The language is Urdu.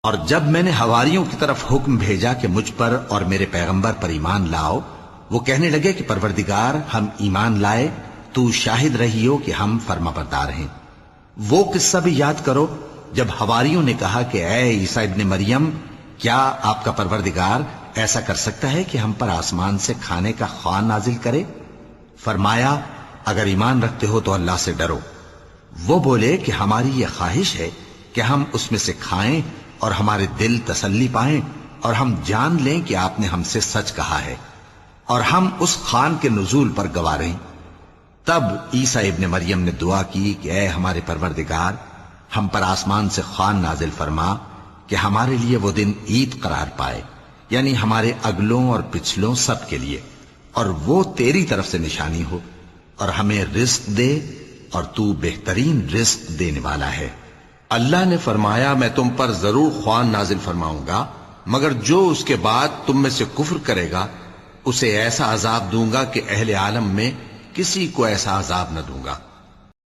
اور جب میں نے حواریوں کی طرف حکم بھیجا کہ مجھ پر اور میرے پیغمبر پر ایمان لاؤ، وہ کہنے لگے کہ پروردگار ہم ایمان لائے، تو شاہد رہی ہو کہ ہم فرما بردار ہیں۔ وہ قصہ بھی یاد کرو جب حواریوں نے کہا کہ اے عیسیٰ ابن مریم، کیا آپ کا پروردگار ایسا کر سکتا ہے کہ ہم پر آسمان سے کھانے کا خوان نازل کرے؟ فرمایا اگر ایمان رکھتے ہو تو اللہ سے ڈرو۔ وہ بولے کہ ہماری یہ خواہش ہے کہ ہم اس میں سے کھائیں اور ہمارے دل تسلی پائیں اور ہم جان لیں کہ آپ نے ہم سے سچ کہا ہے اور ہم اس خوان کے نزول پر گواہ رہیں۔ تب عیسیٰ ابن مریم نے دعا کی کہ اے ہمارے پروردگار، ہم پر آسمان سے خوان نازل فرما کہ ہمارے لیے وہ دن عید قرار پائے، یعنی ہمارے اگلوں اور پچھلوں سب کے لیے، اور وہ تیری طرف سے نشانی ہو، اور ہمیں رزق دے اور تو بہترین رزق دینے والا ہے۔ اللہ نے فرمایا میں تم پر ضرور خوان نازل فرماؤں گا، مگر جو اس کے بعد تم میں سے کفر کرے گا اسے ایسا عذاب دوں گا کہ اہل عالم میں کسی کو ایسا عذاب نہ دوں گا۔